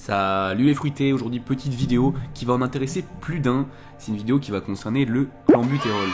Salut les fruités, aujourd'hui petite vidéo qui va en intéresser plus d'un. C'est une vidéo qui va concerner le clenbuterol.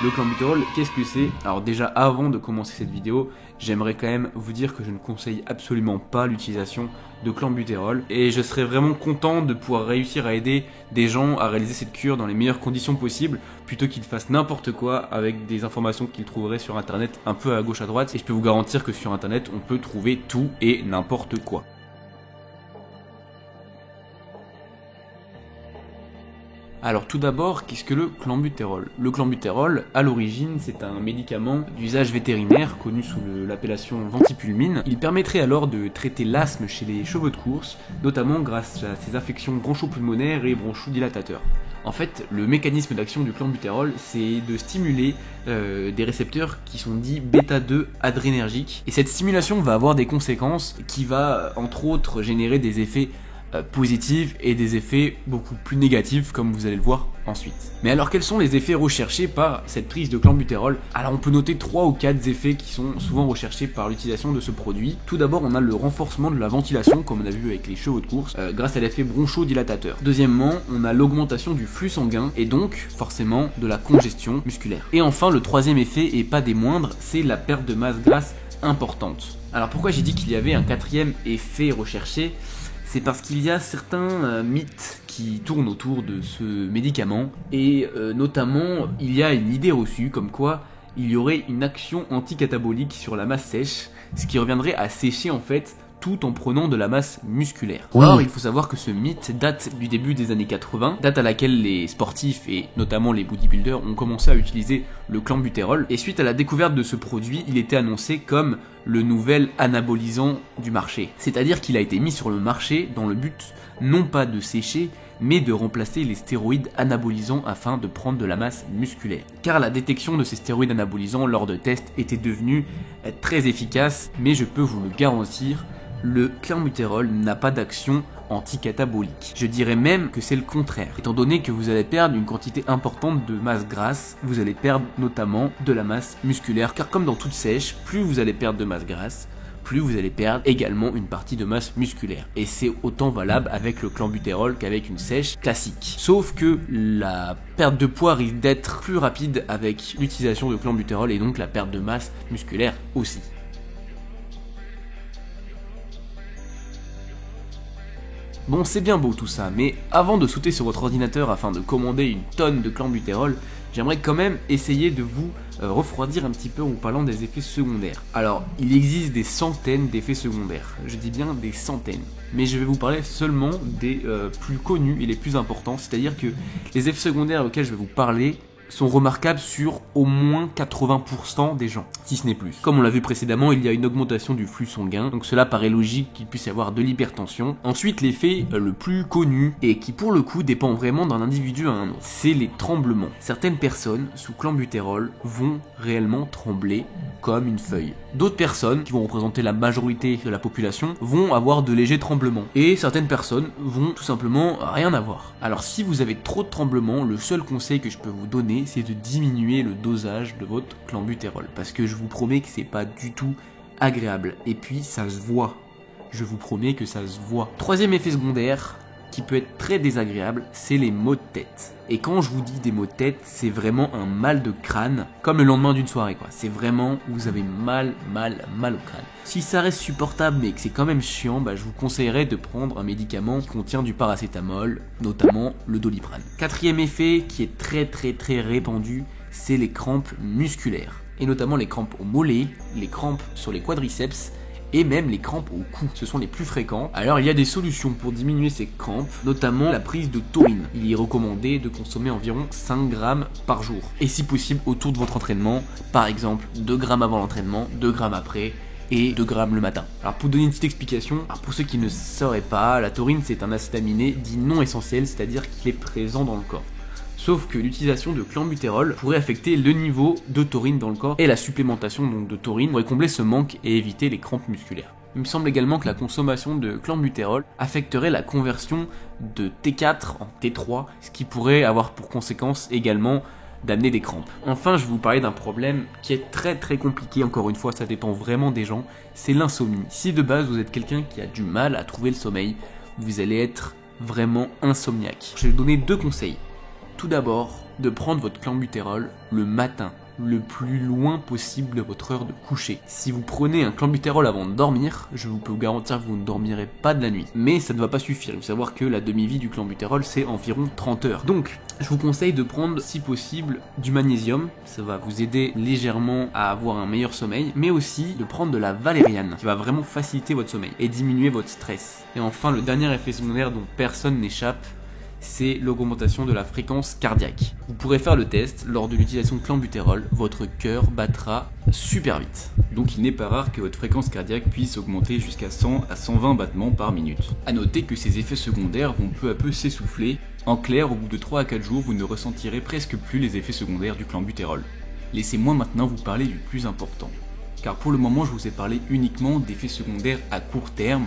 Le clenbuterol, qu'est-ce que c'est? Alors déjà avant de commencer cette vidéo, j'aimerais quand même vous dire que je ne conseille absolument pas l'utilisation de clenbuterol. Et je serais vraiment content de pouvoir réussir à aider des gens à réaliser cette cure dans les meilleures conditions possibles, plutôt qu'ils fassent n'importe quoi avec des informations qu'ils trouveraient sur internet un peu à gauche à droite. Et je peux vous garantir que sur internet on peut trouver tout et n'importe quoi. Alors tout d'abord, qu'est-ce que le clenbuterol? Le clenbuterol, à l'origine, c'est un médicament d'usage vétérinaire connu sous l'appellation ventipulmine. Il permettrait alors de traiter l'asthme chez les chevaux de course, notamment grâce à ses affections bronchopulmonaires et bronchodilatateurs. En fait, le mécanisme d'action du clenbuterol, c'est de stimuler des récepteurs qui sont dits bêta-2 adrénergiques. Et cette stimulation va avoir des conséquences qui va, entre autres, générer des effets positifs et des effets beaucoup plus négatifs comme vous allez le voir ensuite. Mais alors quels sont les effets recherchés par cette prise de clenbuterol? Alors on peut noter 3 ou 4 effets qui sont souvent recherchés par l'utilisation de ce produit. Tout d'abord on a le renforcement de la ventilation comme on a vu avec les chevaux de course grâce à l'effet bronchodilatateur. Deuxièmement on a l'augmentation du flux sanguin et donc forcément de la congestion musculaire. Et enfin le troisième effet et pas des moindres, c'est la perte de masse grasse importante. Alors pourquoi j'ai dit qu'il y avait un quatrième effet recherché? C'est parce qu'il y a certains mythes qui tournent autour de ce médicament et notamment il y a une idée reçue comme quoi il y aurait une action anticatabolique sur la masse sèche, ce qui reviendrait à sécher en fait tout en prenant de la masse musculaire. Or, il faut savoir que ce mythe date du début des années 80, date à laquelle les sportifs et notamment les bodybuilders ont commencé à utiliser le clenbuterol. Et suite à la découverte de ce produit, il était annoncé comme le nouvel anabolisant du marché. C'est-à-dire qu'il a été mis sur le marché dans le but non pas de sécher, mais de remplacer les stéroïdes anabolisants afin de prendre de la masse musculaire. Car la détection de ces stéroïdes anabolisants lors de tests était devenue très efficace, mais je peux vous le garantir, le clenbuterol n'a pas d'action anticatabolique. Je dirais même que c'est le contraire. Étant donné que vous allez perdre une quantité importante de masse grasse, vous allez perdre notamment de la masse musculaire. Car comme dans toute sèche, plus vous allez perdre de masse grasse, plus vous allez perdre également une partie de masse musculaire. Et c'est autant valable avec le clenbuterol qu'avec une sèche classique. Sauf que la perte de poids risque d'être plus rapide avec l'utilisation de clenbuterol et donc la perte de masse musculaire aussi. Bon, c'est bien beau tout ça, mais avant de sauter sur votre ordinateur afin de commander une tonne de clenbuterol, j'aimerais quand même essayer de vous refroidir un petit peu en vous parlant des effets secondaires. Alors, il existe des centaines d'effets secondaires, je dis bien des centaines, mais je vais vous parler seulement des plus connus et les plus importants, c'est-à-dire que les effets secondaires auxquels je vais vous parler sont remarquables sur au moins 80% des gens, si ce n'est plus. Comme on l'a vu précédemment, il y a une augmentation du flux sanguin, donc cela paraît logique qu'il puisse y avoir de l'hypertension. Ensuite, l'effet le plus connu, et qui pour le coup dépend vraiment d'un individu à un autre, c'est les tremblements. Certaines personnes sous clenbuterol vont réellement trembler comme une feuille. D'autres personnes, qui vont représenter la majorité de la population, vont avoir de légers tremblements. Et certaines personnes vont tout simplement rien avoir. Alors si vous avez trop de tremblements, le seul conseil que je peux vous donner, c'est de diminuer le dosage de votre clenbuterol. Parce que je vous promets que c'est pas du tout agréable. Et puis ça se voit. Je vous promets que ça se voit. Troisième effet secondaire, qui peut être très désagréable, c'est les maux de tête. Et quand je vous dis des maux de tête, c'est vraiment un mal de crâne, comme le lendemain d'une soirée quoi. C'est vraiment, vous avez mal au crâne. Si ça reste supportable mais que c'est quand même chiant, je vous conseillerais de prendre un médicament qui contient du paracétamol, notamment le Doliprane. Quatrième effet qui est très répandu, c'est les crampes musculaires. Et notamment les crampes aux mollets, les crampes sur les quadriceps, et même les crampes au cou, ce sont les plus fréquents. Alors il y a des solutions pour diminuer ces crampes, notamment la prise de taurine. Il est recommandé de consommer environ 5 grammes par jour. Et si possible autour de votre entraînement, par exemple 2 grammes avant l'entraînement, 2 grammes après, et 2 grammes le matin. Alors pour donner une petite explication, pour ceux qui ne sauraient pas, la taurine c'est un acide aminé dit non essentiel, c'est-à-dire qu'il est présent dans le corps. Sauf que l'utilisation de clenbuterol pourrait affecter le niveau de taurine dans le corps et la supplémentation donc de taurine pourrait combler ce manque et éviter les crampes musculaires. Il me semble également que la consommation de clenbuterol affecterait la conversion de T4 en T3, ce qui pourrait avoir pour conséquence également d'amener des crampes. Enfin, je vais vous parler d'un problème qui est très compliqué, encore une fois, ça dépend vraiment des gens, c'est l'insomnie. Si de base vous êtes quelqu'un qui a du mal à trouver le sommeil, vous allez être vraiment insomniaque. Je vais vous donner 2 conseils. Tout d'abord, de prendre votre clenbuterol le matin, le plus loin possible de votre heure de coucher. Si vous prenez un clenbuterol avant de dormir, je peux vous garantir que vous ne dormirez pas de la nuit. Mais ça ne va pas suffire, il faut savoir que la demi-vie du clenbuterol c'est environ 30 heures. Donc, je vous conseille de prendre, si possible, du magnésium. Ça va vous aider légèrement à avoir un meilleur sommeil, mais aussi de prendre de la valériane, qui va vraiment faciliter votre sommeil et diminuer votre stress. Et enfin, le dernier effet secondaire dont personne n'échappe, c'est l'augmentation de la fréquence cardiaque. Vous pourrez faire le test, lors de l'utilisation de clenbuterol, votre cœur battra super vite. Donc il n'est pas rare que votre fréquence cardiaque puisse augmenter jusqu'à 100 à 120 battements par minute. A noter que ces effets secondaires vont peu à peu s'essouffler. En clair, au bout de 3 à 4 jours, vous ne ressentirez presque plus les effets secondaires du clenbuterol. Laissez-moi maintenant vous parler du plus important. Car pour le moment, je vous ai parlé uniquement d'effets secondaires à court terme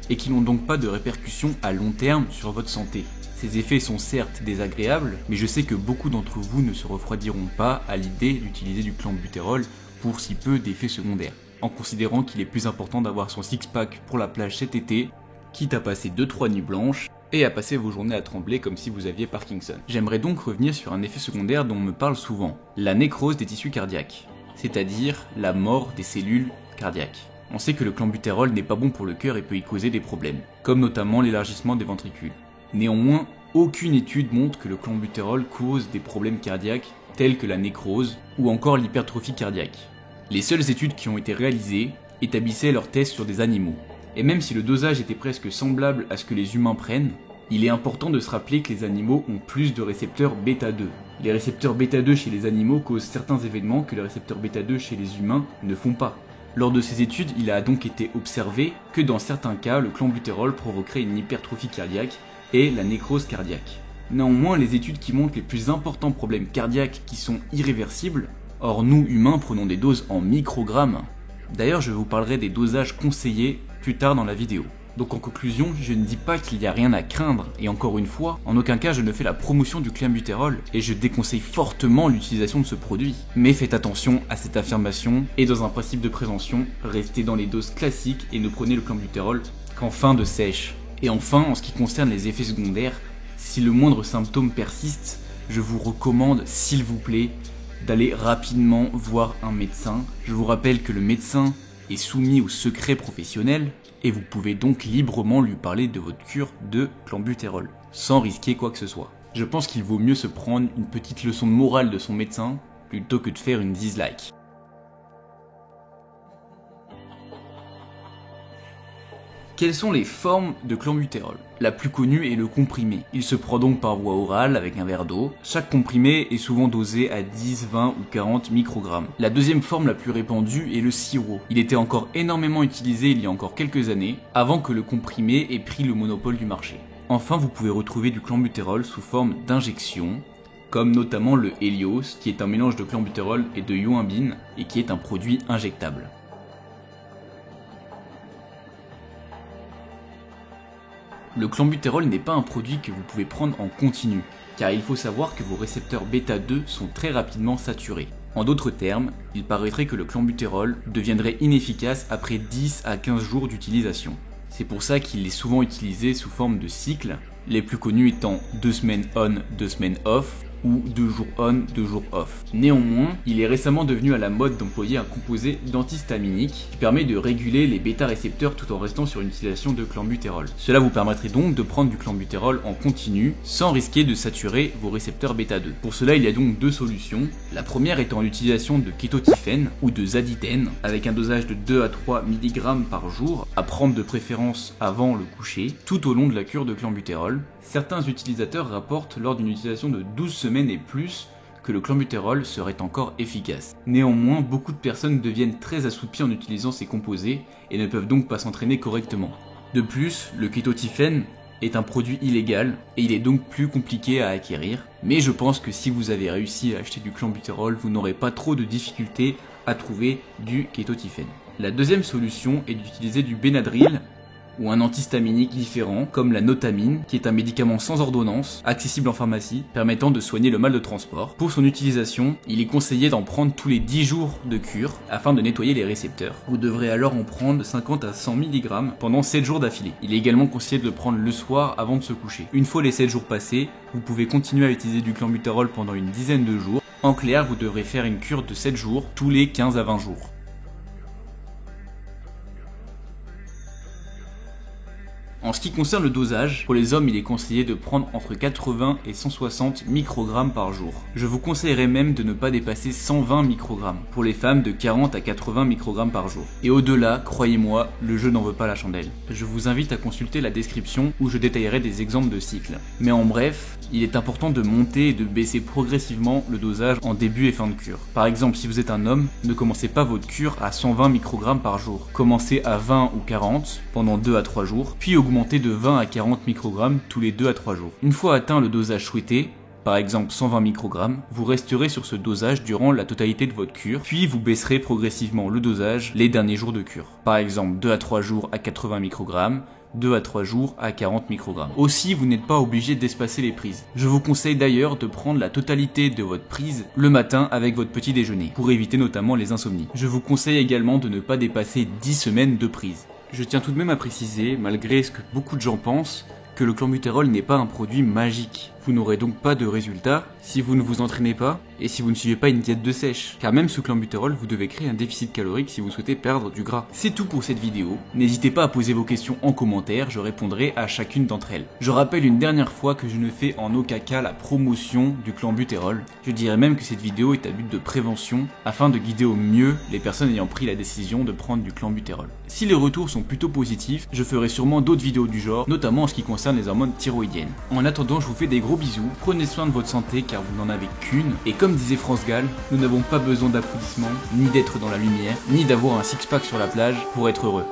et qui n'ont donc pas de répercussions à long terme sur votre santé. Ces effets sont certes désagréables, mais je sais que beaucoup d'entre vous ne se refroidiront pas à l'idée d'utiliser du clenbuterol pour si peu d'effets secondaires, en considérant qu'il est plus important d'avoir son six-pack pour la plage cet été, quitte à passer 2-3 nuits blanches, et à passer vos journées à trembler comme si vous aviez Parkinson. J'aimerais donc revenir sur un effet secondaire dont on me parle souvent, la nécrose des tissus cardiaques, c'est-à-dire la mort des cellules cardiaques. On sait que le clenbuterol n'est pas bon pour le cœur et peut y causer des problèmes, comme notamment l'élargissement des ventricules. Néanmoins, aucune étude montre que le clenbuterol cause des problèmes cardiaques tels que la nécrose ou encore l'hypertrophie cardiaque. Les seules études qui ont été réalisées établissaient leurs tests sur des animaux. Et même si le dosage était presque semblable à ce que les humains prennent, il est important de se rappeler que les animaux ont plus de récepteurs β2. Les récepteurs β2 chez les animaux causent certains événements que les récepteurs β2 chez les humains ne font pas. Lors de ces études, il a donc été observé que dans certains cas, le clenbuterol provoquerait une hypertrophie cardiaque et la nécrose cardiaque. Néanmoins, les études qui montrent les plus importants problèmes cardiaques qui sont irréversibles, or nous humains prenons des doses en microgrammes. D'ailleurs, je vous parlerai des dosages conseillés plus tard dans la vidéo. Donc en conclusion, je ne dis pas qu'il n'y a rien à craindre, et encore une fois, en aucun cas je ne fais la promotion du clenbuterol, et je déconseille fortement l'utilisation de ce produit. Mais faites attention à cette affirmation, et dans un principe de prévention, restez dans les doses classiques et ne prenez le clenbuterol qu'en fin de sèche. Et enfin, en ce qui concerne les effets secondaires, si le moindre symptôme persiste, je vous recommande, s'il vous plaît, d'aller rapidement voir un médecin. Je vous rappelle que le médecin est soumis au secret professionnel, et vous pouvez donc librement lui parler de votre cure de clenbuterol, sans risquer quoi que ce soit. Je pense qu'il vaut mieux se prendre une petite leçon de morale de son médecin, plutôt que de faire une dislike. Quelles sont les formes de clenbuterol? La plus connue est le comprimé. Il se prend donc par voie orale avec un verre d'eau. Chaque comprimé est souvent dosé à 10, 20 ou 40 microgrammes. La deuxième forme la plus répandue est le sirop. Il était encore énormément utilisé il y a encore quelques années, avant que le comprimé ait pris le monopole du marché. Enfin, vous pouvez retrouver du clenbuterol sous forme d'injection, comme notamment le Helios, qui est un mélange de clenbuterol et de yohimbine, et qui est un produit injectable. Le clenbuterol n'est pas un produit que vous pouvez prendre en continu, car il faut savoir que vos récepteurs β2 sont très rapidement saturés. En d'autres termes, il paraîtrait que le clenbuterol deviendrait inefficace après 10 à 15 jours d'utilisation. C'est pour ça qu'il est souvent utilisé sous forme de cycles, les plus connus étant 2 semaines on, 2 semaines off, ou 2 jours on, 2 jours off. Néanmoins, il est récemment devenu à la mode d'employer un composé d'antihistaminique qui permet de réguler les bêta-récepteurs tout en restant sur une utilisation de clenbuterol. Cela vous permettrait donc de prendre du clenbuterol en continu sans risquer de saturer vos récepteurs β2. Pour cela, il y a donc 2 solutions. La première étant l'utilisation de kétotifène ou de zaditène avec un dosage de 2 à 3 mg par jour, à prendre de préférence avant le coucher, tout au long de la cure de clenbuterol. Certains utilisateurs rapportent lors d'une utilisation de 12 semaines et plus que le clenbuterol serait encore efficace. Néanmoins, beaucoup de personnes deviennent très assoupies en utilisant ces composés et ne peuvent donc pas s'entraîner correctement. De plus, le kétotifène est un produit illégal et il est donc plus compliqué à acquérir, mais je pense que si vous avez réussi à acheter du clenbuterol, vous n'aurez pas trop de difficultés à trouver du kétotifène. La deuxième solution est d'utiliser du Benadryl ou un antihistaminique différent comme la notamine, qui est un médicament sans ordonnance, accessible en pharmacie, permettant de soigner le mal de transport. Pour son utilisation, il est conseillé d'en prendre tous les 10 jours de cure afin de nettoyer les récepteurs. Vous devrez alors en prendre 50 à 100 mg pendant 7 jours d'affilée. Il est également conseillé de le prendre le soir avant de se coucher. Une fois les 7 jours passés, vous pouvez continuer à utiliser du clenbuterol pendant une dizaine de jours. En clair, vous devrez faire une cure de 7 jours tous les 15 à 20 jours. En ce qui concerne le dosage, pour les hommes il est conseillé de prendre entre 80 et 160 microgrammes par jour. Je vous conseillerais même de ne pas dépasser 120 microgrammes. Pour les femmes, de 40 à 80 microgrammes par jour. Et au-delà, croyez-moi, le jeu n'en veut pas la chandelle. Je vous invite à consulter la description où je détaillerai des exemples de cycles. Mais en bref, il est important de monter et de baisser progressivement le dosage en début et fin de cure. Par exemple, si vous êtes un homme, ne commencez pas votre cure à 120 microgrammes par jour. Commencez à 20 ou 40 pendant 2 à 3 jours, puis augmentez de 20 à 40 microgrammes tous les 2 à 3 jours. Une fois atteint le dosage souhaité, par exemple 120 microgrammes, vous resterez sur ce dosage durant la totalité de votre cure, puis vous baisserez progressivement le dosage les derniers jours de cure. Par exemple 2 à 3 jours à 80 microgrammes, 2 à 3 jours à 40 microgrammes. Aussi, vous n'êtes pas obligé d'espacer les prises. Je vous conseille d'ailleurs de prendre la totalité de votre prise le matin avec votre petit déjeuner, pour éviter notamment les insomnies. Je vous conseille également de ne pas dépasser 10 semaines de prise. Je tiens tout de même à préciser, malgré ce que beaucoup de gens pensent, que le clenbuterol n'est pas un produit magique. Vous n'aurez donc pas de résultat si vous ne vous entraînez pas et si vous ne suivez pas une diète de sèche. Car même sous clenbuterol, vous devez créer un déficit calorique si vous souhaitez perdre du gras. C'est tout pour cette vidéo. N'hésitez pas à poser vos questions en commentaire, je répondrai à chacune d'entre elles. Je rappelle une dernière fois que je ne fais en aucun cas la promotion du clenbuterol. Je dirais même que cette vidéo est à but de prévention afin de guider au mieux les personnes ayant pris la décision de prendre du clenbuterol. Si les retours sont plutôt positifs, je ferai sûrement d'autres vidéos du genre, notamment en ce qui concerne les hormones thyroïdiennes. En attendant, je vous fais des gros bisous, prenez soin de votre santé car vous n'en avez qu'une, et comme disait France Gall, nous n'avons pas besoin d'applaudissements, ni d'être dans la lumière, ni d'avoir un six-pack sur la plage pour être heureux.